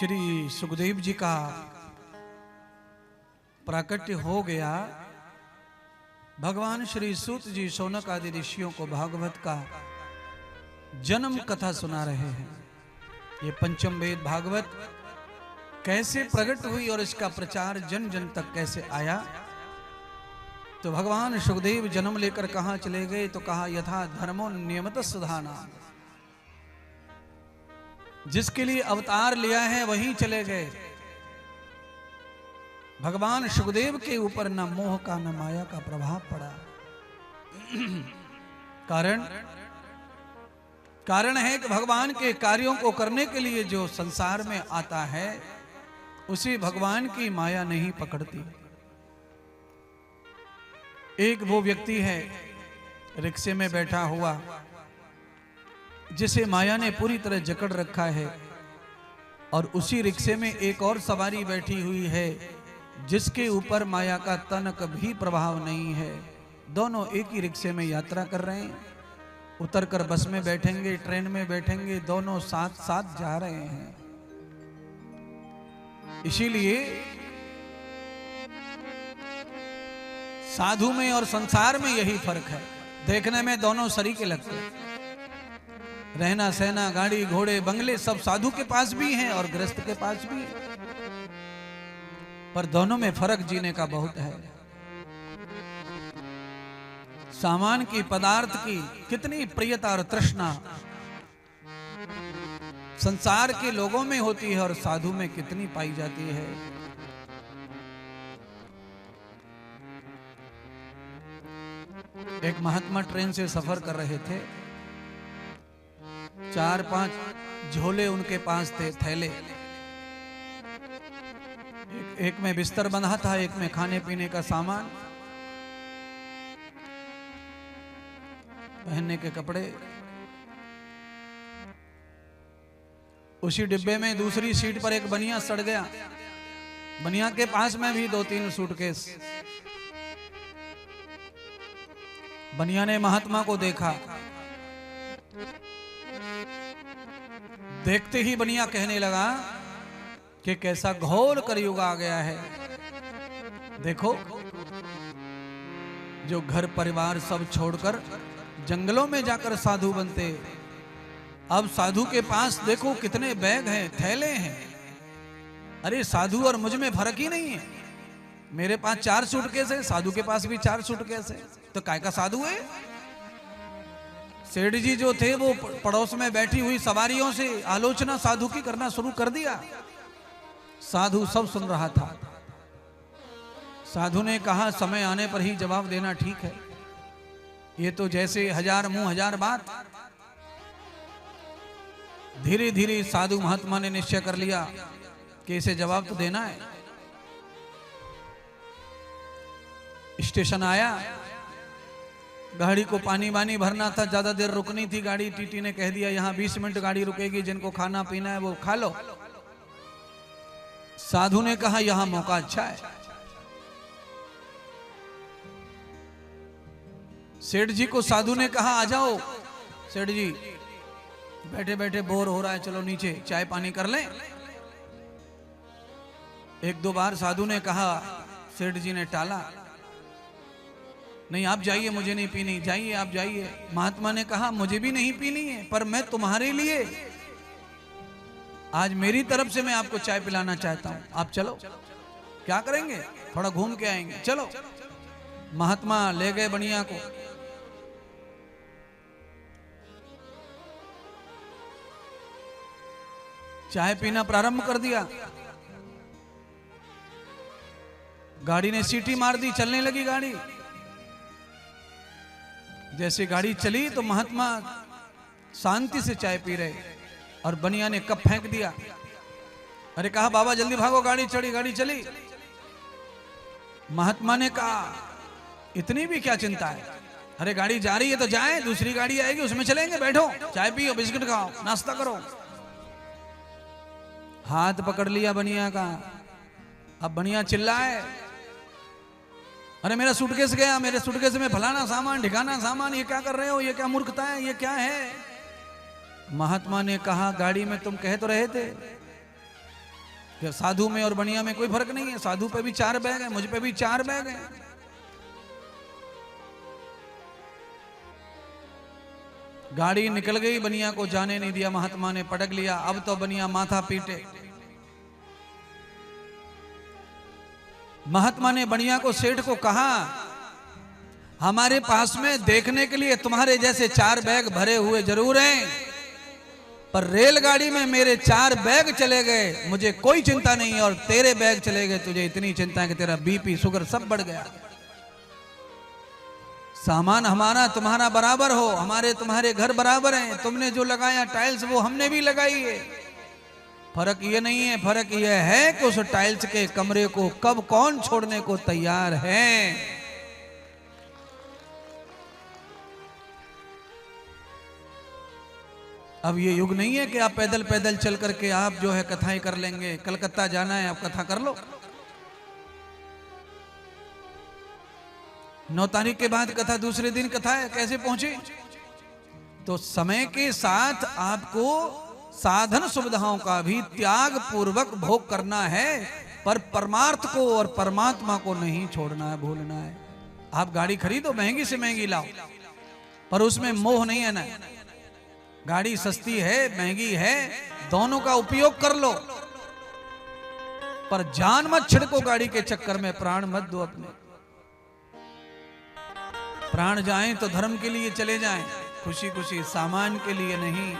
श्री सुखदेव जी का प्राकट्य हो गया। भगवान श्री सूत जी शौनक आदि ऋषियों को भागवत का जन्म कथा सुना रहे हैं। ये पंचम वेद भागवत कैसे प्रकट हुई और इसका प्रचार जन जन तक कैसे आया। तो भगवान सुखदेव जन्म लेकर कहां चले गए, तो कहा यथा धर्मो नियमत सुधाना, जिसके लिए अवतार लिया है वहीं चले गए। भगवान सुखदेव के ऊपर न मोह का न माया का प्रभाव पड़ा। कारण है कि भगवान के कार्यों को करने के लिए जो संसार में आता है उसे भगवान की माया नहीं पकड़ती। एक वो व्यक्ति है रिक्शे में बैठा हुआ, जिसे माया ने पूरी तरह जकड़ रखा है, और उसी रिक्शे में एक और सवारी बैठी हुई है जिसके ऊपर माया का तनक भी प्रभाव नहीं है। दोनों एक ही रिक्शे में यात्रा कर रहे हैं। उतरकर बस में बैठेंगे, ट्रेन में बैठेंगे, दोनों साथ साथ जा रहे हैं। इसीलिए साधु में और संसार में यही फर्क है। देखने में दोनों सरीके लगते हैं। रहना सहना, गाड़ी घोड़े बंगले सब साधु के पास भी हैं और गृहस्थ के पास भी है, पर दोनों में फर्क जीने का बहुत है। सामान की, पदार्थ की कितनी प्रियता और तृष्णा संसार के लोगों में होती है और साधु में कितनी पाई जाती है। एक महात्मा ट्रेन से सफर कर रहे थे। 4-5 झोले उनके पास थे, थैले। एक में बिस्तर बंधा था, एक में खाने पीने का सामान, पहनने के कपड़े। उसी डिब्बे में दूसरी सीट पर एक बनिया सड़ गया। बनिया के पास में भी 2-3 सूटकेस। बनिया ने महात्मा को देखा। देखते ही बनिया कहने लगा कि कैसा घोर कलयुग आ गया है। देखो, जो घर परिवार सब छोड़कर जंगलों में जाकर साधु बनते, अब साधु के पास देखो कितने बैग हैं, थैले हैं। अरे साधु और मुझ में फर्क ही नहीं है। मेरे पास 4 सूटकेस है, साधु के पास भी 4 सूटकेस है, तो काय का साधु है। सेठ जी जो थे वो पड़ोस में बैठी हुई सवारियों से आलोचना साधु की करना शुरू कर दिया। साधु सब सुन रहा था। साधु ने कहा समय आने पर ही जवाब देना ठीक है। ये तो जैसे 1000 मुंह 1000 बात। धीरे धीरे साधु महात्मा ने निश्चय कर लिया कि इसे जवाब तो देना है। स्टेशन आया, गाड़ी को पानी वानी भरना था, ज्यादा देर रुकनी थी गाड़ी। टीटी ने कह दिया यहाँ 20 मिनट गाड़ी रुकेगी, जिनको खाना पीना है वो खा लो। साधु ने कहा यहां मौका अच्छा है। सेठ जी को साधु ने कहा आ जाओ सेठ जी, बैठे बैठे बोर हो रहा है, चलो नीचे चाय पानी कर लें। 1-2 बार साधु ने कहा, सेठ जी ने टाला। नहीं आप जाइए, मुझे नहीं पीनी, जाइए आप जाइए। महात्मा ने कहा मुझे भी नहीं पीनी है, पर मैं तुम्हारे लिए आज मेरी तरफ से मैं आपको चाय पिलाना चाहता हूं। आप चलो। क्या करेंगे? थोड़ा घूम के आएंगे, चलो। महात्मा ले गए बनिया को। चाय पीना प्रारंभ कर दिया। गाड़ी ने सीटी मार दी, चलने लगी गाड़ी। जैसे गाड़ी चली तो महात्मा शांति से चाय पी रहे और बनिया ने कप फेंक दिया। अरे कहा बाबा जल्दी भागो, गाड़ी चढ़ी, गाड़ी चली। महात्मा ने कहा इतनी भी क्या चिंता है, अरे गाड़ी जा रही है तो जाए, दूसरी गाड़ी आएगी उसमें चलेंगे, बैठो चाय पियो, बिस्किट खाओ, नाश्ता करो। हाथ पकड़ लिया बनिया का। अब बनिया चिल्लाए, अरे मेरा सूटकेस गया, मेरे सूटकेस में फलाना सामान ढिकाना सामान, ये क्या कर रहे हो, ये क्या मूर्खता है, ये क्या है। महात्मा ने कहा गाड़ी में तुम कह तो रहे थे कि साधु में और बनिया में कोई फर्क नहीं है। साधु पे भी 4 बैग है, मुझ पे भी 4 बैग है। गाड़ी निकल गई, बनिया को जाने नहीं दिया, महात्मा ने पटक लिया। अब तो बनिया माथा पीटे। महात्मा ने बनिया को, सेठ को कहा, हमारे पास में देखने के लिए तुम्हारे जैसे 4 बैग भरे हुए जरूर हैं, पर रेलगाड़ी में मेरे 4 बैग चले गए, मुझे कोई चिंता नहीं है, और तेरे बैग चले गए, तुझे इतनी चिंता है कि तेरा बीपी शुगर सब बढ़ गया। सामान हमारा तुम्हारा बराबर हो, हमारे तुम्हारे घर बराबर हैं, तुमने जो लगाया टाइल्स वो हमने भी लगाई है। फर्क ये नहीं है, फर्क ये है कि उस टाइल्स के कमरे को कब कौन छोड़ने को तैयार है। अब ये युग नहीं है कि आप पैदल पैदल चल करके आप जो है कथाएं कर लेंगे। कलकत्ता जाना है, आप कथा कर लो, 9 तारीख के बाद कथा, दूसरे दिन कथा है, कैसे पहुंचे? तो समय के साथ आपको साधन सुविधाओं का भी त्याग पूर्वक भोग करना है, पर परमार्थ को और परमात्मा को नहीं छोड़ना है, भूलना है। आप गाड़ी खरीदो, महंगी से महंगी लाओ, पर उसमें मोह नहीं है ना। गाड़ी सस्ती है महंगी है, दोनों का उपयोग कर लो, पर जान मत छिड़को गाड़ी के चक्कर में, प्राण मत दो अपने। प्राण जाएं तो धर्म के लिए चले जाएं, खुशी खुशी, सामान के लिए नहीं।